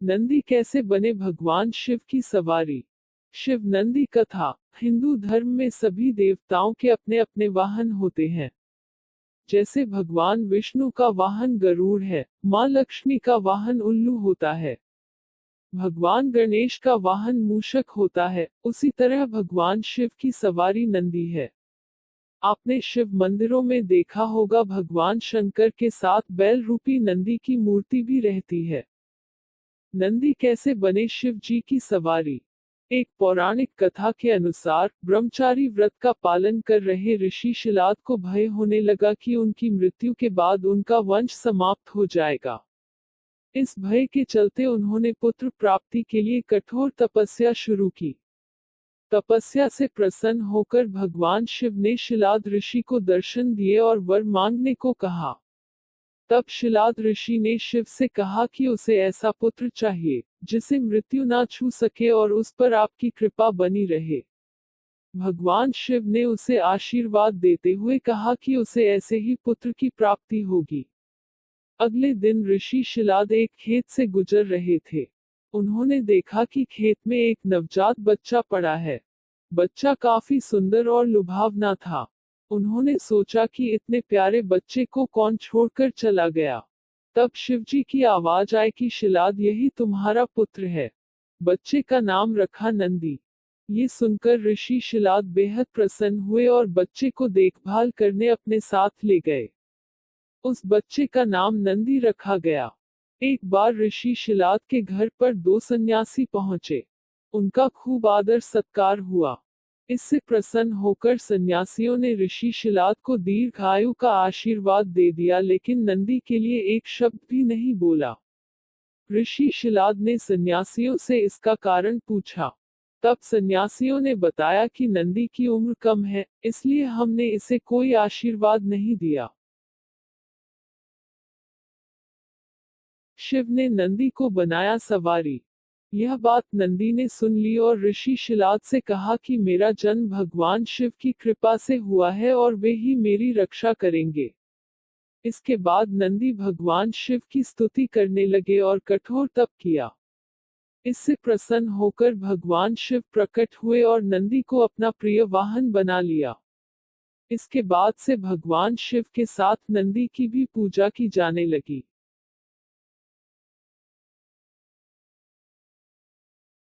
नंदी कैसे बने भगवान शिव की सवारी। शिव नंदी कथा। हिंदू धर्म में सभी देवताओं के अपने अपने वाहन होते हैं। जैसे भगवान विष्णु का वाहन गरुड़ है, माँ लक्ष्मी का वाहन उल्लू होता है, भगवान गणेश का वाहन मूषक होता है, उसी तरह भगवान शिव की सवारी नंदी है। आपने शिव मंदिरों में देखा होगा भगवान शंकर के साथ बैल रूपी नंदी की मूर्ति भी रहती है। नंदी कैसे बने शिव जी की सवारी। एक पौराणिक कथा के अनुसार ब्रह्मचारी व्रत का पालन कर रहे ऋषि शिलाद को भय होने लगा कि उनकी मृत्यु के बाद उनका वंश समाप्त हो जाएगा। इस भय के चलते उन्होंने पुत्र प्राप्ति के लिए कठोर तपस्या शुरू की। तपस्या से प्रसन्न होकर भगवान शिव ने शिलाद ऋषि को दर्शन दिए और वर मांगने को कहा। तब शिलाद ऋषि ने शिव से कहा कि उसे ऐसा पुत्र चाहिए जिसे मृत्यु ना छू सके और उस पर आपकी कृपा बनी रहे। भगवान शिव ने उसे आशीर्वाद देते हुए कहा कि उसे ऐसे ही पुत्र की प्राप्ति होगी। अगले दिन ऋषि शिलाद एक खेत से गुजर रहे थे। उन्होंने देखा कि खेत में एक नवजात बच्चा पड़ा है। बच्चा काफी सुंदर और लुभावना था। उन्होंने सोचा कि इतने प्यारे बच्चे को कौन छोड़कर चला गया। तब शिवजी की आवाज आई कि शिलाद यही तुम्हारा पुत्र है। बच्चे का नाम रखा नंदी। ये सुनकर ऋषि शिलाद बेहद प्रसन्न हुए और बच्चे को देखभाल करने अपने साथ ले गए। उस बच्चे का नाम नंदी रखा गया। एक बार ऋषि शिलाद के घर पर दो सन्यासी पहुंचे। उनका खूब आदर सत्कार हुआ। इससे प्रसन्न होकर सन्यासियों ने ऋषि शिलाद को दीर्घायु का आशीर्वाद दे दिया, लेकिन नंदी के लिए एक शब्द भी नहीं बोला। ऋषि शिलाद ने सन्यासियों से इसका कारण पूछा। तब सन्यासियों ने बताया कि नंदी की उम्र कम है, इसलिए हमने इसे कोई आशीर्वाद नहीं दिया। शिव ने नंदी को बनाया सवारी। यह बात नंदी ने सुन ली और ऋषि शिलाद से कहा कि मेरा जन्म भगवान शिव की कृपा से हुआ है और वे ही मेरी रक्षा करेंगे। इसके बाद नंदी भगवान शिव की स्तुति करने लगे और कठोर तप किया। इससे प्रसन्न होकर भगवान शिव प्रकट हुए और नंदी को अपना प्रिय वाहन बना लिया। इसके बाद से भगवान शिव के साथ नंदी की भी पूजा की जाने लगी।